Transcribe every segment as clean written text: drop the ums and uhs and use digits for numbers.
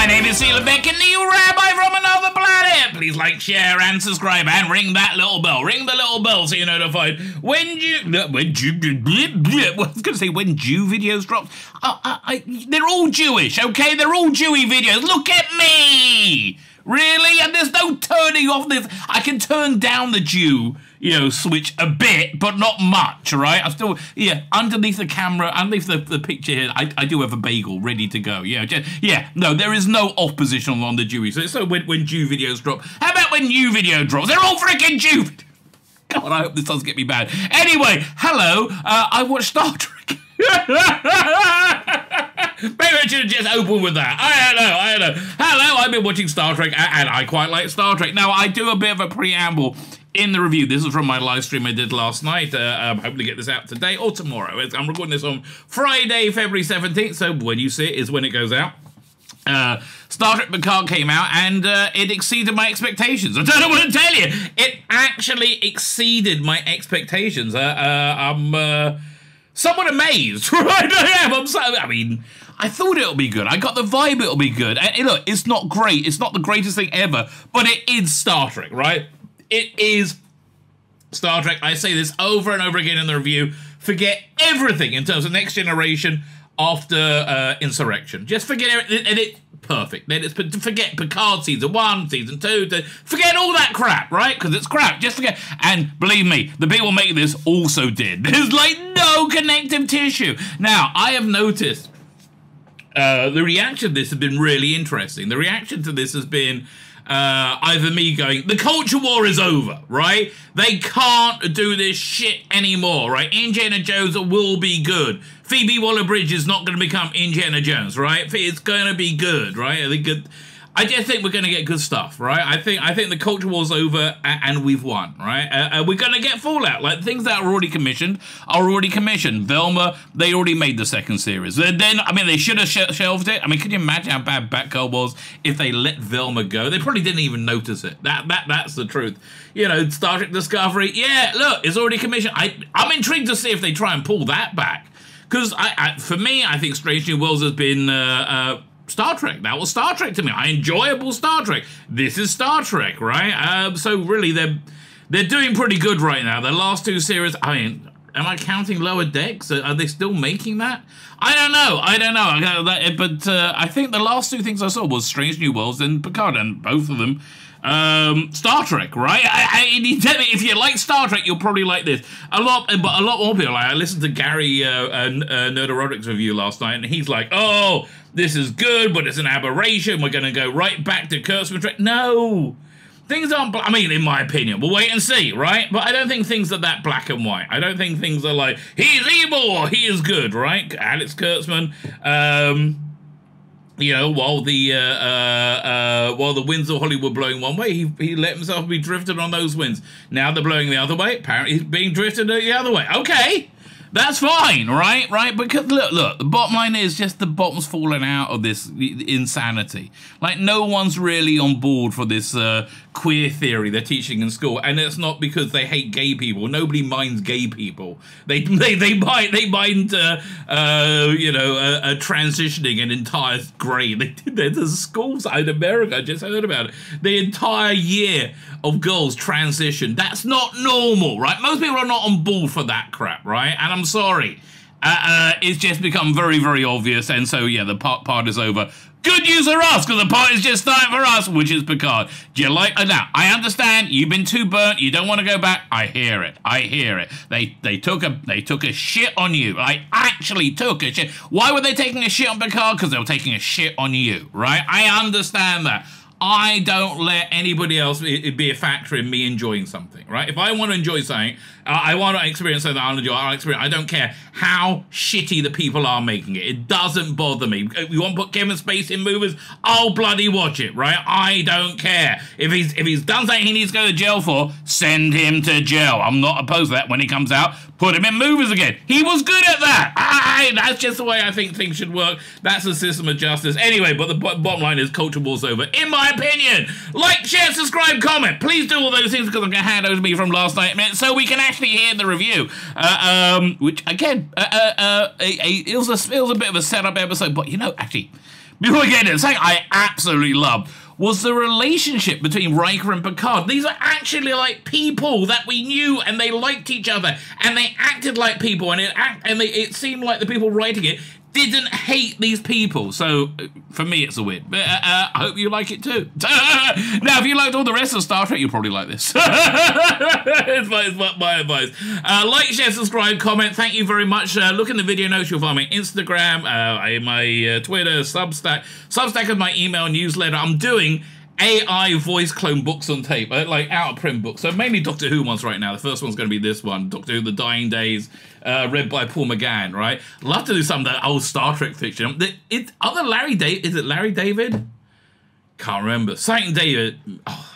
name is Tzvi Lebetkin, the Rabbi from another planet. Please like, share, and subscribe, and ring that little bell. Ring the little bell so you're notified when Jew videos drop. They're all Jewish, okay? They're all Jewy videos. Look at me. Really? And there's no turning off this. I can turn down the Jew, switch a bit, but not much, right? I still, underneath the camera, underneath the picture here, I do have a bagel ready to go. No, there is no opposition on the Jewy. So when Jew videos drop, how about when new video drops? They're all freaking Jew. God, I hope this doesn't get me bad. Anyway, hello, I watched Star Trek. Maybe I should have just opened with that. I don't know. Hello, I've been watching Star Trek, and I quite like Star Trek. Now, I do a bit of a preamble in the review. This is from my live stream I did last night. I'm hoping to get this out today or tomorrow. I'm recording this on Friday, February 17th, so when you see it is when it goes out. Star Trek Picard came out, and it exceeded my expectations. I don't know what to tell you. It actually exceeded my expectations. I'm somewhat amazed, right? I thought it'll be good. I got the vibe it'll be good. And look, it's not great. It's not the greatest thing ever, but it is Star Trek, right? It is Star Trek. I say this over and over again in the review. Forget everything in terms of Next Generation after Insurrection. Just forget everything. And it's perfect. Then forget Picard season 1, season 2. Forget all that crap, right? Because it's crap. Just forget. And believe me, the people making this also did. There's like no connective tissue. Now, I have noticed the reaction to this has been really interesting. The reaction to this has been either me going, the culture war is over, right? They can't do this shit anymore, right? Indiana Jones will be good. Phoebe Waller-Bridge is not going to become Indiana Jones, right? It's going to be good, right? I just think we're going to get good stuff, right? I think the culture war's over and we've won, right? We're going to get Fallout. Like, things that are already commissioned are already commissioned. Velma, they already made the second series. They should have shelved it. Can you imagine how bad Batgirl was if they let Velma go? They probably didn't even notice it. That's the truth. Star Trek Discovery, yeah, look, it's already commissioned. I'm intrigued to see if they try and pull that back. Because for me, I think Strange New Worlds has been Star Trek. That was Star Trek to me. Enjoyable Star Trek. This is Star Trek, right? So really, they're doing pretty good right now. The last two series, am I counting Lower Decks? Are they still making that? I don't know. But I think the last two things I saw was Strange New Worlds and Picard, and both of them Star Trek, right? If you like Star Trek, you'll probably like this. But a lot more people. I listened to Gary Nerdorodic's review last night, and he's like, "Oh, this is good, but it's an aberration. We're going to go right back to Kurtzman." No, things aren't. In my opinion, we'll wait and see, right? But I don't think things are that black and white. I don't think things are like he's evil or he is good, right? Alex Kurtzman. While the winds of Hollywood blowing one way, he let himself be drifted on those winds. Now they're blowing the other way. Apparently he's being drifted the other way. Okay, that's fine, right? Because look, the bottom line is just the bottom's falling out of this insanity. Like, no one's really on board for this queer theory they're teaching in school, and it's not because they hate gay people. Nobody minds gay people. They mind transitioning an entire grade. There's schools in America, I just heard about it. The entire year of girls transition. That's not normal, right? Most people are not on board for that crap, right? And I'm sorry. It's just become very, very obvious, and so, yeah, the part is over. Good news for us, because the party's just starting for us, which is Picard. Do you like now? I understand you've been too burnt. You don't want to go back. I hear it. They took a shit on you. I actually took a shit. Why were they taking a shit on Picard? Because they were taking a shit on you, right? I understand that. I don't let anybody else be a factor in me enjoying something, right? If I want to enjoy something, I want to experience something I'll enjoy. I don't care how shitty the people are making it. It doesn't bother me. If you want to put Kevin Spacey in movies, I'll bloody watch it, right? I don't care. If he's done something he needs to go to jail for, send him to jail. I'm not opposed to that. When he comes out, put him in movies again. He was good at that. That's just the way I think things should work. That's the system of justice. Anyway, but the bottom line is culture war's over. In my my opinion. Like, share, subscribe, comment. Please do all those things because I'm going to hand over to me from last night so we can actually hear the review. Which, again, it was a bit of a setup episode, but, you know, actually, before we get into it, something I absolutely loved was the relationship between Riker and Picard. These are actually like people that we knew, and they liked each other, and they acted like people, and it seemed like the people writing it didn't hate these people. So for me, it's a win. I hope you like it too. Now, if you liked all the rest of Star Trek, you'll probably like this. It's my advice. Like, share, subscribe, comment. Thank you very much. Look in the video notes. You'll find my Instagram, my Twitter, Substack. Substack is my email newsletter. I'm doing AI voice clone books on tape, like out of print books. So mainly Doctor Who ones right now. The first one's going to be this one, Doctor Who: The Dying Days, read by Paul McGann, right? Love to do some of that old Star Trek fiction. Is it Larry David? Can't remember. Something David. Oh.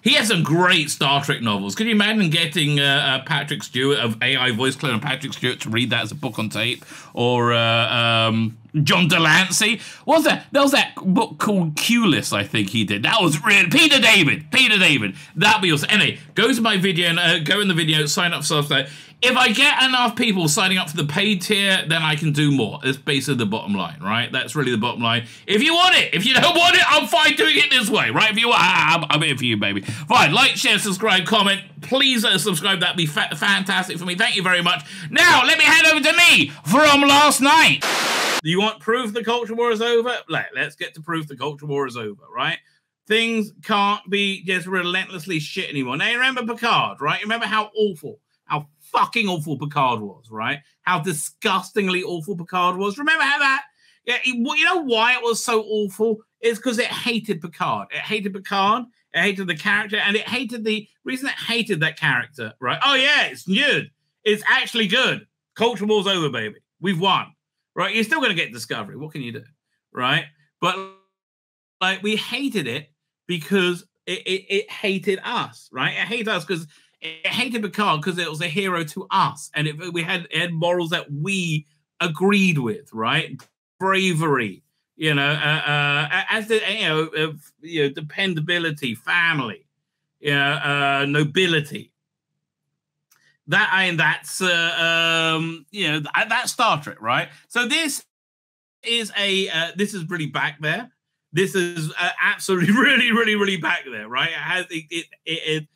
He has some great Star Trek novels. Could you imagine getting Patrick Stewart of AI voice clone and Patrick Stewart to read that as a book on tape? Or John Delancey? What was that? There was that book called Q-List, I think he did. That was really... Peter David. That'd be awesome. Anyway, go to my video and go in the video, sign up for Substack. If I get enough people signing up for the paid tier, then I can do more. It's basically the bottom line, right? That's really the bottom line. If you want it, if you don't want it, I'm fine doing it this way, right? If you want, I'm here for you, baby. Fine, like, share, subscribe, comment. Please subscribe. That'd be fantastic for me. Thank you very much. Now, let me hand over to me from last night. Do you want proof the culture war is over? Let's get to proof the culture war is over, right? Things can't be just relentlessly shit anymore. Now, you remember Picard, right? You remember how fucking awful Picard was, right? How disgustingly awful Picard was. Remember how that... Yeah, you know why it was so awful? It's because it hated Picard. It hated Picard, it hated the character, and it hated the... reason it hated that character, right? Oh, yeah, it's good. It's actually good. Culture war's over, baby. We've won, right? You're still going to get Discovery. What can you do, right? But, like, we hated it because it hated us, right? It hated us because... it hated Picard because it was a hero to us, and we had morals that we agreed with, right? Bravery, as the dependability, family, nobility. That's Star Trek, right? So this is this is really back there. This is absolutely really back there, right? It has it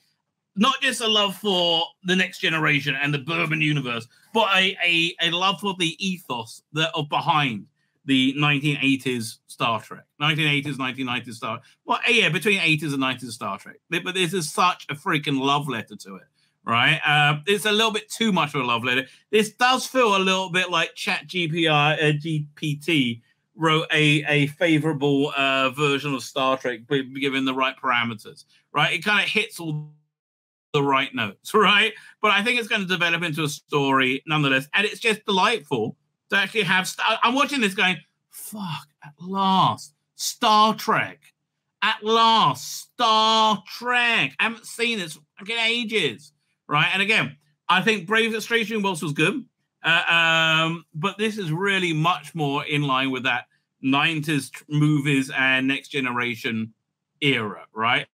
not just a love for the next generation and the Bourbon universe, but a love for the ethos behind the 1980s Star Trek. 1980s, 1990s Star Trek. Well, yeah, between 80s and 90s Star Trek. But this is such a freaking love letter to it, right? It's a little bit too much of a love letter. This does feel a little bit like GPT wrote a favorable version of Star Trek, given the right parameters, right? It kind of hits all the right notes, right? But I think it's going to develop into a story nonetheless, and it's just delightful to actually have... I'm watching this going, fuck, at last, Star Trek. At last, Star Trek. I haven't seen this in ages, right? And again, I think Brave Strange New Worlds was good, but this is really much more in line with that 90s movies and Next Generation era, right?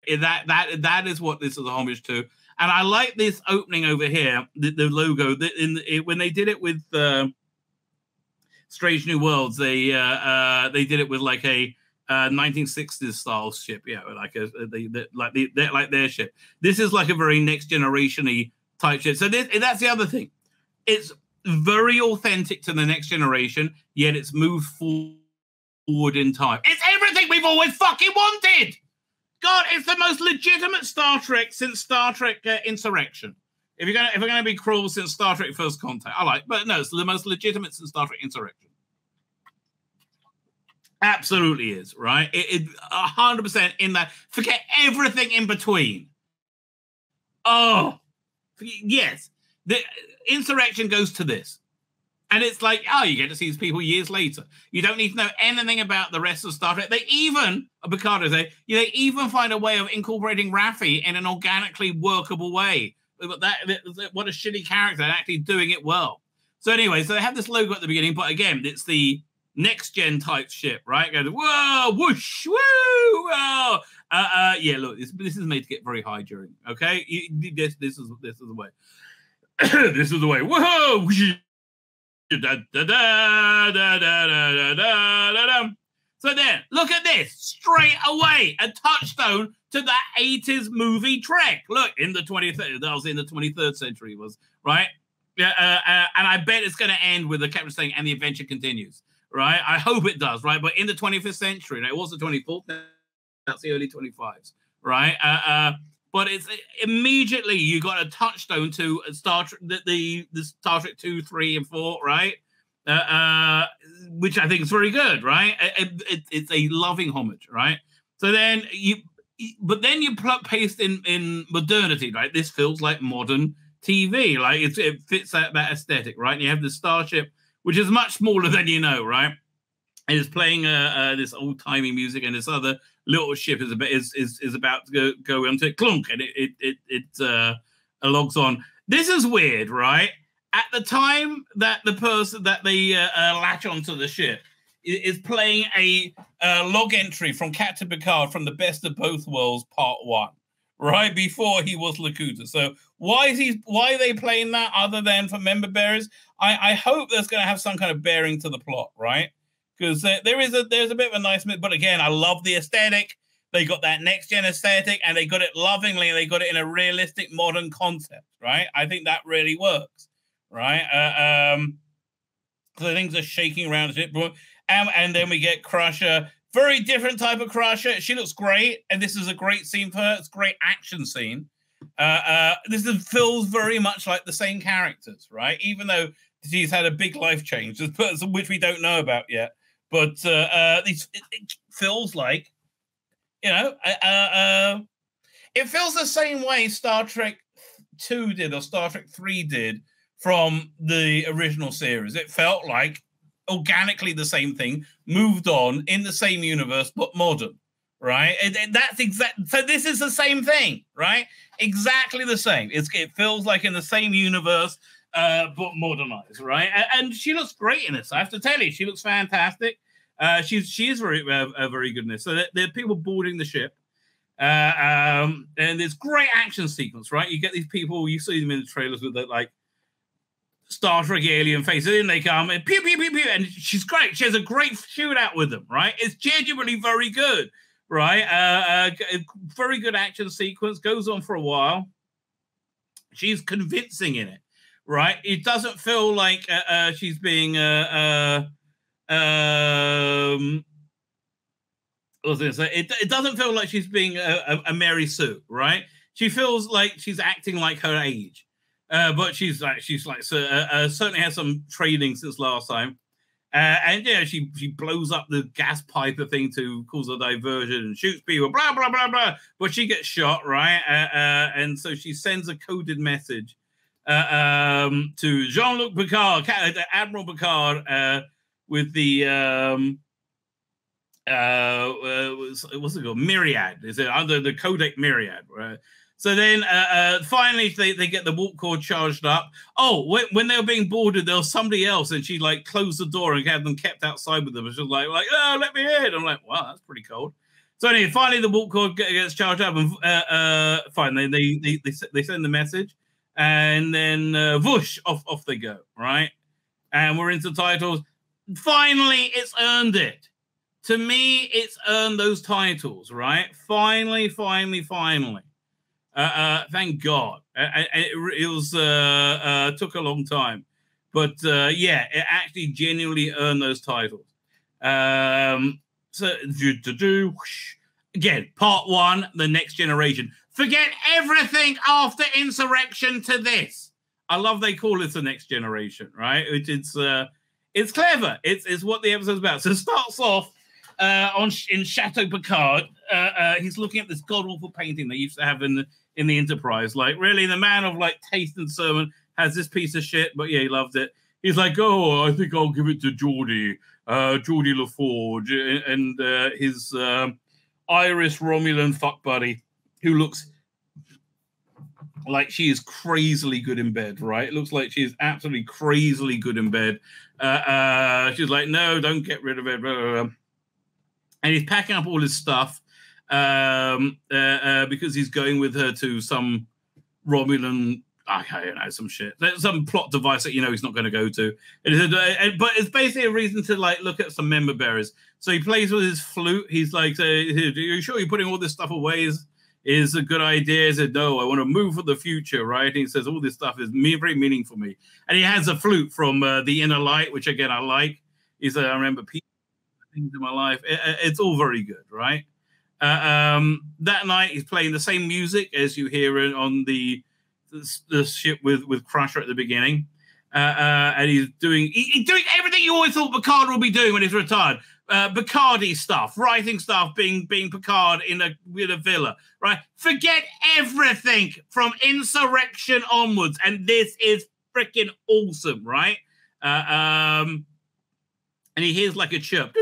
That is what this is a homage to, and I like this opening over here, the logo. When they did it with Strange New Worlds, they did it with like a 1960s style ship, like their ship. This is like a very Next Generation-y type ship. So that's the other thing. It's very authentic to the Next Generation, yet it's moved forward in time. It's everything we've always fucking wanted. God, it's the most legitimate Star Trek since Star Trek Insurrection. If we're gonna be cruel, since Star Trek First Contact, but no, it's the most legitimate since Star Trek Insurrection. Absolutely is, right? It 100% in that. Forget everything in between. Oh, yes, the Insurrection goes to this. And it's like, you get to see these people years later. You don't need to know anything about the rest of Star Trek. They even, Picard they even find a way of incorporating Raffi in an organically workable way. What a shitty character, and actually doing it well. So anyway, so they have this logo at the beginning, but again, it's the next gen type ship, right? Goes, whoa, whoosh, woo, whoa. Yeah, look, this is made to get very high during. Okay, this is the way. This is the way. Whoa. So then, look at this. Straight away, a touchstone to that 80s movie Trek. Look, in the 20th, that was in the 23rd century, was right? And I bet it's going to end with the captain saying, and the adventure continues, right? I hope it does, right? But in the 25th century, it was the 24th, that's the early 25s, right? But it's immediately you got a touchstone to Star Trek, the Star Trek 2, 3, and 4, right? Which I think is very good, right? It's a loving homage, right? So then but then you paste in modernity, right? This feels like modern TV, like it fits that aesthetic, right? And you have the starship, which is much smaller than you know, right? And it's playing this old timey music, and this other little ship is about to go onto clunk, and it logs on. This is weird, right? At the time that the person that they latch onto the ship is playing a log entry from Captain Picard from The Best of Both Worlds Part 1, right before he was Lakuta. So why are they playing that other than for member bearers? I hope there's going to have some kind of bearing to the plot, right? Because there's a bit of a nice, but again, I love the aesthetic. They got that next gen aesthetic, and they got it lovingly. They got it in a realistic modern concept, right? I think that really works, right? So things are shaking around it, and then we get Crusher, very different type of Crusher. She looks great, and this is a great scene for her. It's a great action scene. Feels very much like the same characters, right? Even though she's had a big life change, which we don't know about yet. But it feels like, it feels the same way Star Trek 2 did or Star Trek 3 did from the original series. It felt like organically the same thing, moved on in the same universe, but modern, right? That's exact. So this is the same thing, right? Exactly the same. It feels like in the same universe, but modernized, right? And she looks great in this. I have to tell you, she looks fantastic. She is very good in this. So there are people boarding the ship, and there's great action sequence, right? You get these people, you see them in the trailers with that like Star Trek alien faces. In they come, and pew pew pew pew, and she's great. She has a great shootout with them, right? It's genuinely very good, right? Very good action sequence, goes on for a while. She's convincing in it, right? It doesn't feel like she's being it doesn't feel like she's being a Mary Sue, right? She feels like she's acting like her age, but she's certainly has some training since last time, and yeah, she blows up the gas pipe thing to cause a diversion and shoots people, blah blah blah blah. But she gets shot, right? And so she sends a coded message to Jean-Luc Picard, Admiral Picard, with the what's it called? Myriad. Is it under the codec Myriad? Right. So then finally they get the warp core charged up. Oh, when they were being boarded, there was somebody else, and she like closed the door and had them kept outside with them. It's just like, oh, let me in. I'm like, wow, that's pretty cold. So anyway, finally the warp core gets charged up, and fine. They send the message, and then whoosh, off they go. Right, and we're into titles. Finally, it's earned it. To me, it's earned those titles, right? Finally. Thank God. It was took a long time, but yeah, it actually genuinely earned those titles. So again, part 1, the next generation. Forget everything after Insurrection to this. I love they call it the next generation, right? It's clever. It's what the episode's about. So it starts off in Chateau Picard. He's looking at this god-awful painting they used to have in the Enterprise. Like, really, the man of like taste and sermon has this piece of shit, but yeah, he loved it. He's like, oh, I think I'll give it to Geordie LaForge, and his Irish Romulan fuck buddy, who looks like she is crazily good in bed, right? It looks like she is absolutely crazily good in bed. She's like, no, don't get rid of it. And he's packing up all his stuff because he's going with her to some Romulan, I don't know, some shit. There's some plot device that he's not going to go to. But it's basically a reason to like look at some member bearers. So he plays with his flute. He's like, "Are you sure you're putting all this stuff away? Is a good idea?" He said, "No, I want to move for the future, right?" And he says, "All this stuff is very meaningful for me." And he has a flute from The Inner Light, which again I like. He said, "I remember people things in my life." It's all very good, right? That night he's playing the same music as you hear on the ship with Crusher at the beginning, and he's doing everything you always thought Picard would be doing when he's retired. Picardy stuff, writing stuff, being Picard with a villa, right? Forget everything from Insurrection onwards, and this is freaking awesome, right? And he hears like a chirp.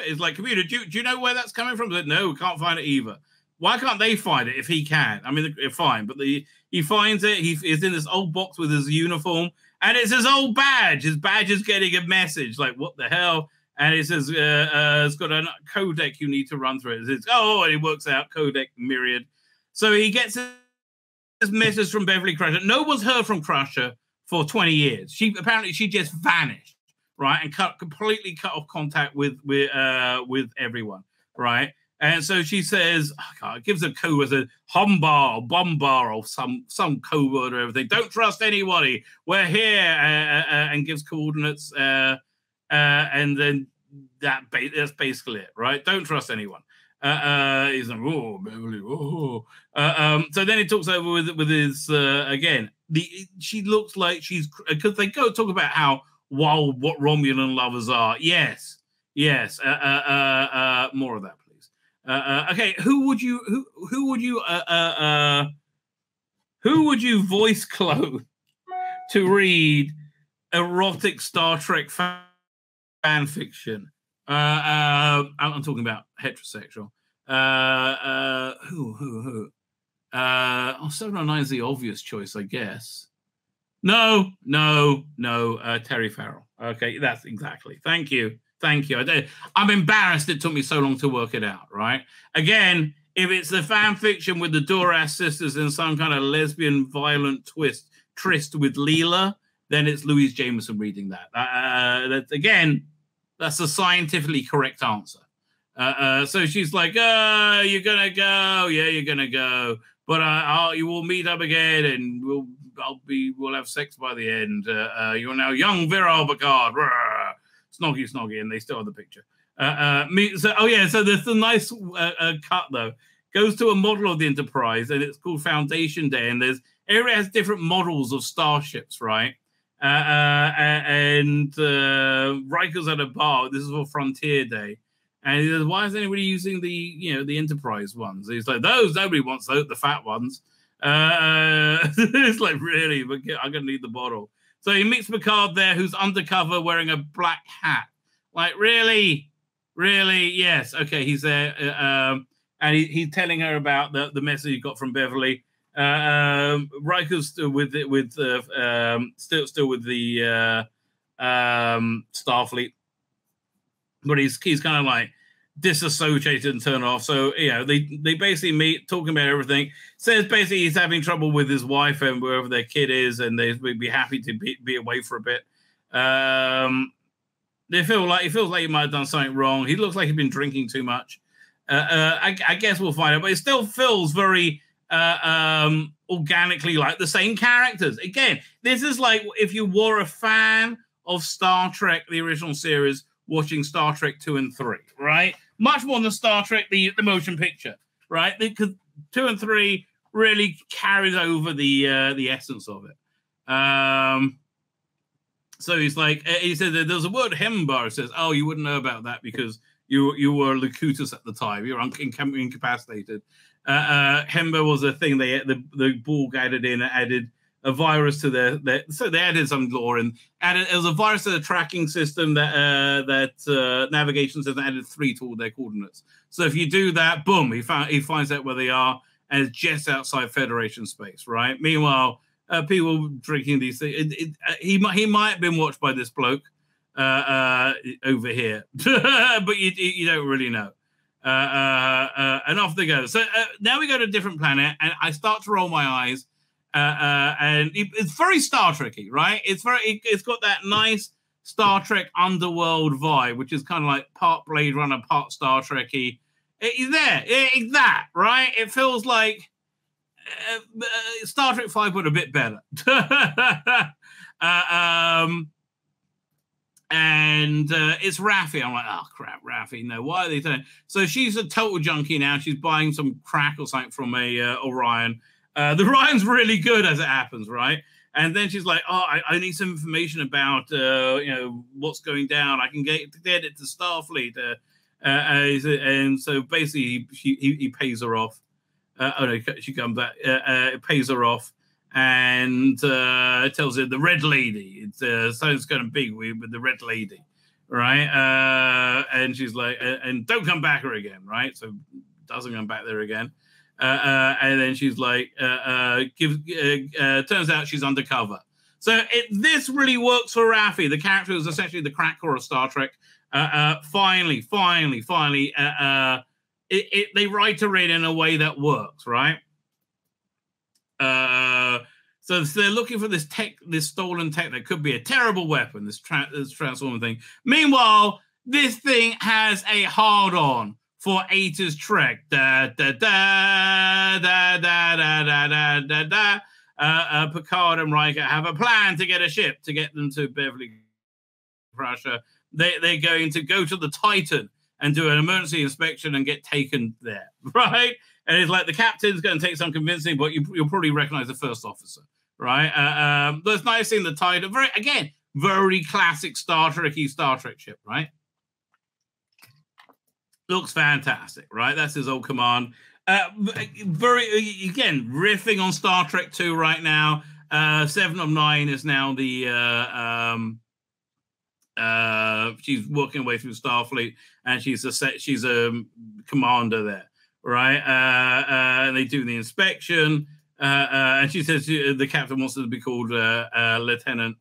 It's like, computer, do you know where that's coming from? Like, no, we can't find it either. Why can't they find it if he can? I mean, fine, but he finds it. He's in this old box with his uniform, and it's his old badge. His badge is getting a message like, what the hell? And it says, it's got a codec you need to run through. It says, and it works out, codec myriad. So he gets this message from Beverly Crusher. No one's heard from Crusher for 20 years. Apparently she just vanished, right? And completely cut off contact with everyone, right? And so she says, gives a code as a humbar or bombar or some code word or everything. Don't trust anybody. We're here, and gives coordinates. And then that's basically it, right? Don't trust anyone. He's like, oh, Beverly, oh. So then he talks over with his again. She looks like she's, because they go talk about how wild what Romulan lovers are. Yes. More of that, please. Okay, who would you voice clone to read erotic Star Trek fan fiction? I'm talking about heterosexual. Who? 709 is the obvious choice, I guess. No. Terry Farrell. Okay, that's exactly. Thank you. I'm embarrassed it took me so long to work it out, right? Again, if it's the fan fiction with the Duras sisters and some kind of lesbian violent tryst with Leela, then it's Louise Jameson reading that. That's a scientifically correct answer. So she's like, you're going to go. Yeah, you're going to go. But you will meet up again and we'll have sex by the end. You're now young virile Picard. Snoggy. And they still have the picture. So there's a nice cut, though. Goes to a model of the Enterprise, and it's called Foundation Day. And everybody has different models of starships, right? And Riker's at a bar. This is for Frontier Day, and he says, "Why is anybody using the Enterprise ones?" He's like, "Those nobody wants those, the fat ones." It's like, really, but I'm gonna need the bottle. So he meets Picard there, who's undercover wearing a black hat. Like, really, yes, okay, he's there, and he's telling her about the message he got from Beverly. Riker's still with the Starfleet, but he's kind of like disassociated and turned off. So they basically meet, talking about everything. Says basically he's having trouble with his wife and wherever their kid is, and they'd be happy to be away for a bit. He feels like he might have done something wrong. He looks like he's been drinking too much. I guess we'll find out, but it still feels very organically like the same characters. Again, this is like if you were a fan of Star Trek, the original series, watching Star Trek 2 and 3, right? Much more than Star Trek, the motion picture, right? Because 2 and 3 really carries over the essence of it. So he's like, he said there's a word Hembar. Says, oh, you wouldn't know about that because you were Locutus at the time. You were incapacitated. Hember was a thing the Borg added a virus to so they added some lore and it was a virus to the tracking system that navigation system added 3 to all their coordinates. So if you do that, boom, he finds out where they are, and it's just outside Federation space, right? Meanwhile, people drinking these things. He might have been watched by this bloke. over here, but you don't really know. And off they go. So now we go to a different planet, and I start to roll my eyes, and it's very Star Trek-y, right? It's got that nice Star Trek underworld vibe, which is kind of like part Blade Runner, part Star Trek-y. It's that, right? It feels like Star Trek 5 but a bit better. And it's Raffi. I'm like, oh crap, Raffi. No, why are they doing? So she's a total junkie now. She's buying some crack or something from a Orion. The Orion's really good as it happens, right? And then she's like, oh, I need some information about what's going down. I can get it to Starfleet. And so basically he pays her off. She comes back. It pays her off. And tells her the Red Lady. It's something's going to be with the Red Lady, right? And she's like, and don't come back here again, right? So doesn't come back there again. And then she's like, turns out she's undercover. So this really works for Raffi. The character is essentially the crack core of Star Trek. Finally, they write her in a way that works, right? So they're looking for this stolen tech that could be a terrible weapon, this transformer thing. Meanwhile, this thing has a hard-on for Ata's Trek. Da da da da da da da da da da. Picard and Riker have a plan to get a ship to get them to Beverly Crusher. They're going to go to the Titan and do an emergency inspection and get taken there, right? And it's like the captain's going to take some convincing, but you'll probably recognize the first officer, right? But it's nice seeing the Titan. Very classic Star Trek ship, right? Looks fantastic, right? That's his old command. Again, riffing on Star Trek 2 right now. 7 of 9 is now the she's working her way through Starfleet, and she's a commander there, right? And they do the inspection, and she says the captain wants her to be called Lieutenant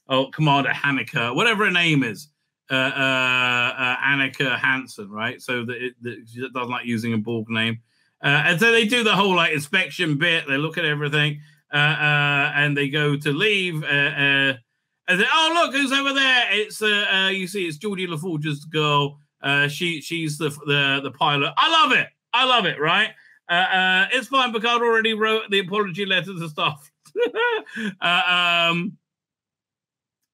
or Commander Hanukkah, whatever her name is, Annika Hansen, right? So that she doesn't like using a Borg name, and so they do the whole like inspection bit. They look at everything, and they go to leave. And then, oh look, who's over there? It's you see, it's Geordie LaForge's girl. She's the pilot. I love it, right? It's fine. Picard already wrote the apology letter to staff,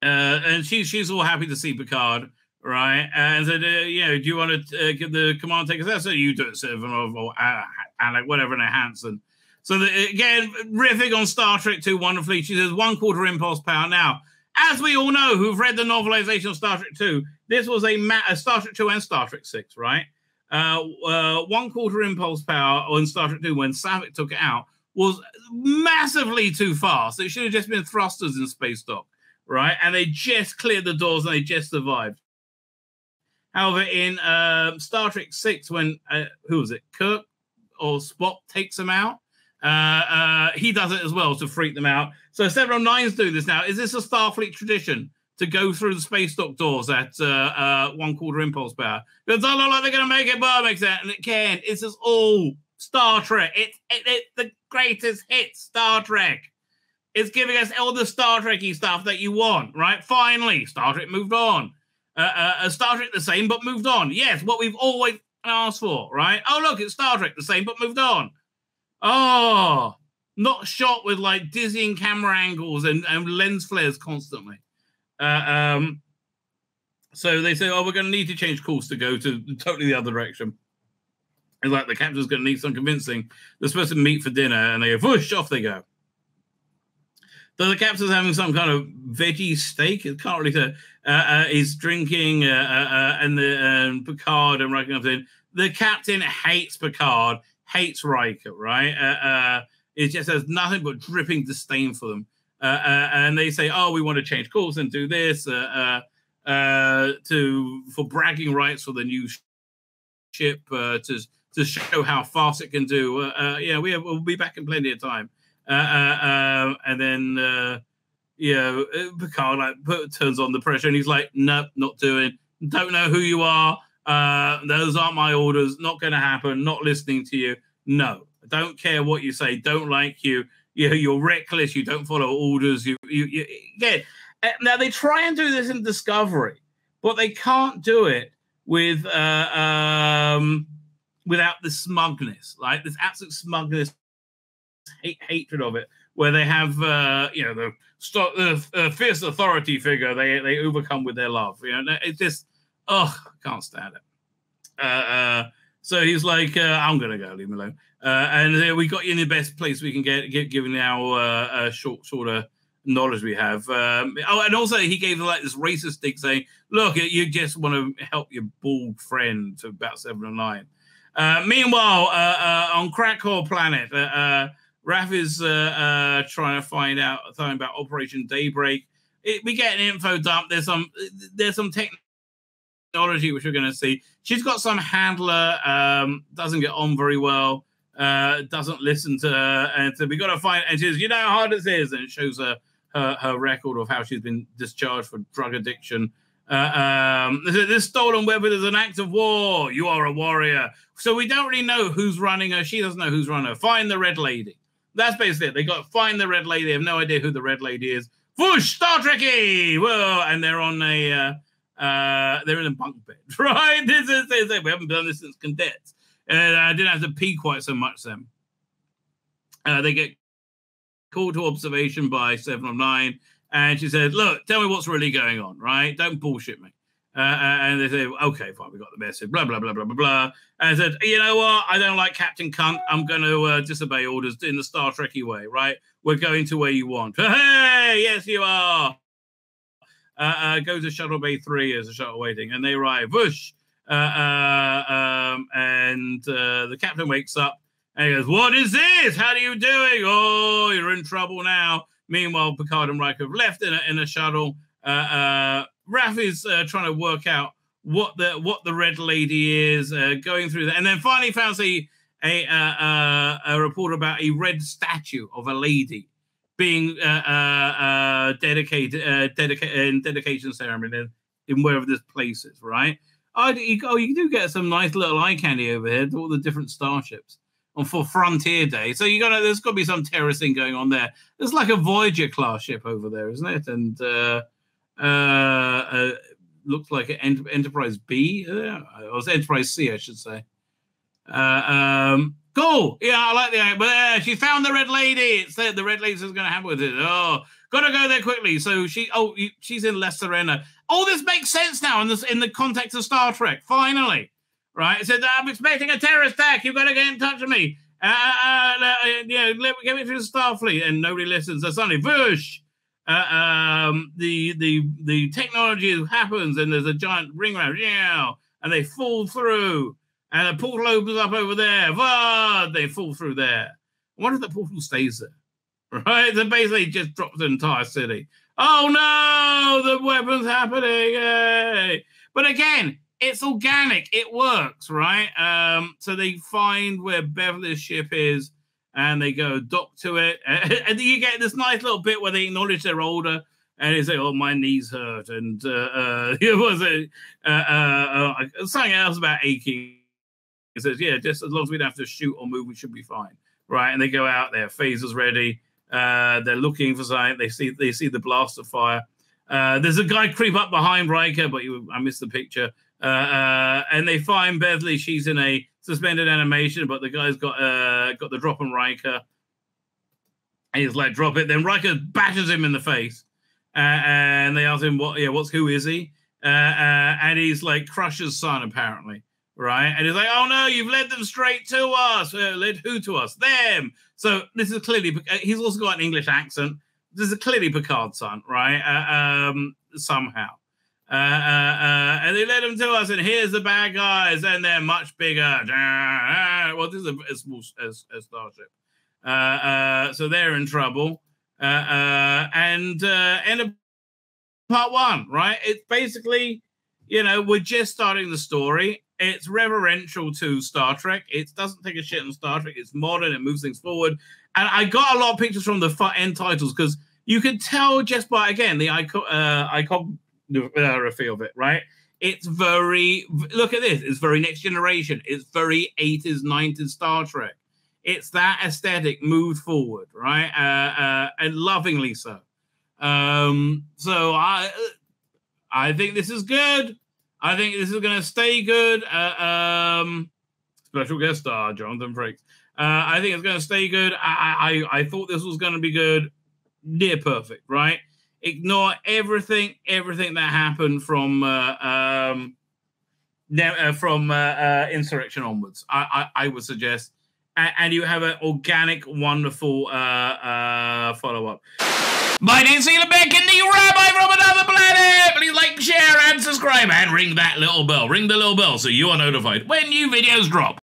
and she's all happy to see Picard, right? And said, do you want to give the command take us? So you do it, Seven or whatever, and Hansen. So again, riffing on Star Trek 2 wonderfully. She says 1/4 impulse power now. As we all know, who've read the novelization of Star Trek 2, this was a Star Trek 2 and Star Trek 6, right? 1/4 impulse power on Star Trek 2 when Savick took it out was massively too fast. It should have just been thrusters in space dock, right? And they just cleared the doors and they just survived. However, in Star Trek 6, when, who was it, Kirk or Spock takes them out, he does it as well to freak them out. So 7 of 9s do this now. Is this a Starfleet tradition to go through the space dock doors at 1/4 impulse power? It doesn't look like they're going to make it, but it makes it, and it can. It's just all Star Trek. It's the greatest hit, Star Trek. It's giving us all the Star Trek-y stuff that you want, right? Finally, Star Trek moved on. Star Trek the same, but moved on. Yes, what we've always asked for, right? Oh, look, it's Star Trek the same, but moved on. Oh, not shot with like dizzying camera angles and lens flares constantly. So they say, oh, we're going to need to change course to go to totally the other direction. It's like the captain's going to need some convincing. They're supposed to meet for dinner, and they go, whoosh, off they go. So the captain's having some kind of veggie steak. It can't really say. He's drinking, and Picard and Riker comes in. The captain hates Picard, hates Riker, right? It just has nothing but dripping disdain for them. And they say, oh, we want to change course and do this for bragging rights for the new ship to show how fast it can do. We'll be back in plenty of time. And then Picard turns on the pressure, and he's like, "Nope, not doing. Don't know who you are. Those aren't my orders. Not going to happen. Not listening to you. No, I don't care what you say. Don't like you. You're reckless. You don't follow orders. You again." Now they try and do this in Discovery, but they can't do it with without the smugness, like this absolute smugness, hatred of it, where they have the fierce authority figure they overcome with their love. It's just I can't stand it. So he's like, I'm gonna go, leave me alone. And we got you in the best place we can get given our sort of knowledge we have. And also he gave like this racist dig saying, look, you just want to help your bald friend to about 7 or 9. Meanwhile, on Krakow planet, Raph is trying to find out something about Operation Daybreak. We get an info dump. There's some technology which we're going to see. She's got some handler, doesn't get on very well, doesn't listen to her, and so we got to find. And she says, "You know how hard this is," and it shows her record of how she's been discharged for drug addiction. This stolen weapon is an act of war. You are a warrior. So we don't really know who's running her. She doesn't know who's running her. Find the red lady. That's basically it. They got to find the red lady. They have no idea who the red lady is. Whoosh, Star Trekky! Whoa! And they're on they're in a bunk bed, right? We haven't done this since cadets. And I didn't have to pee quite so much then. They get called to observation by 7 of 9. And she said, look, tell me what's really going on, right? Don't bullshit me. And they say, okay, fine, we got the message, blah, blah, blah, blah, blah, blah. And I said, you know what? I don't like Captain Cunt. I'm going to disobey orders in the Star Trekky way, right? We're going to where you want. Hey, yes, you are. Go to Shuttle Bay 3 as a shuttle waiting. And they arrive. Whoosh. And the captain wakes up and he goes, what is this? How are you doing? Oh, you're in trouble now. Meanwhile, Picard and Riker have left in a shuttle. Raph is trying to work out what the red lady is, going through that, and then finally found a report about a red statue of a lady being dedicated in dedication ceremony in wherever this place is. Right? You do get some nice little eye candy over here to all the different starships. For Frontier Day, so there's got to be some terrorist thing going on there. There's like a Voyager class ship over there, isn't it? And looks like an Enterprise B, or it's Enterprise C, I should say. Cool, yeah, I like the. But she found the red lady. It said the red lady's going to happen with it. Oh, gotta go there quickly. So she's in La Serena. Oh, this makes sense now in the context of Star Trek. Finally. Right, it said, I'm expecting a terrorist attack. You've got to get in touch with me. Get me through the Starfleet, and nobody listens. So suddenly, whoosh, the technology happens, and there's a giant ring around, and they fall through, and a portal opens up over there. They fall through there. I wonder if the portal stays there. Right, so basically, just drops the entire city. Oh no, the weapon's happening! Yay. But again. It's organic. It works, right? So they find where Beverly's ship is, and they go dock to it. And you get this nice little bit where they acknowledge they're older, and they say, "Oh, my knees hurt," and it was something else about aching. It says, "Yeah, just as long as we don't have to shoot or move, we should be fine." Right? And they go out there, phasers ready. They're looking for something. They see the blaster fire. There's a guy creep up behind Riker, but I missed the picture. And they find Beverly. She's in a suspended animation, but the guy's got the drop on Riker. And he's like, drop it. Then Riker bashes him in the face. And they ask him, who is he? And he's like Crusher's son, apparently. Right? And he's like, oh no, you've led them straight to us. Led who to us? Them. So this is clearly, he's also got an English accent. This is clearly Picard's son, right? Somehow. And they led them to us, and here's the bad guys, and they're much bigger. Well, this is a small starship. So they're in trouble. And end of part 1, right? It's basically, we're just starting the story. It's reverential to Star Trek. It doesn't take a shit on Star Trek. It's modern. It moves things forward. And I got a lot of pictures from the end titles because You could tell just by, again, the iconography of it, right? It's very, look at this, it's very Next Generation. It's very 80s, 90s Star Trek. It's that aesthetic moved forward, right? And lovingly so. So I think this is good. I think this is going to stay good. Special guest star, Jonathan Frakes. I think it's going to stay good. I thought this was going to be good. Near perfect, right? Ignore everything that happened from Insurrection onwards. I would suggest, and you have an organic, wonderful follow-up. My name's Tzvi Lebetkin, the Rabbi from another planet. Please like, share, and subscribe, and ring that little bell. Ring the little bell so you are notified when new videos drop.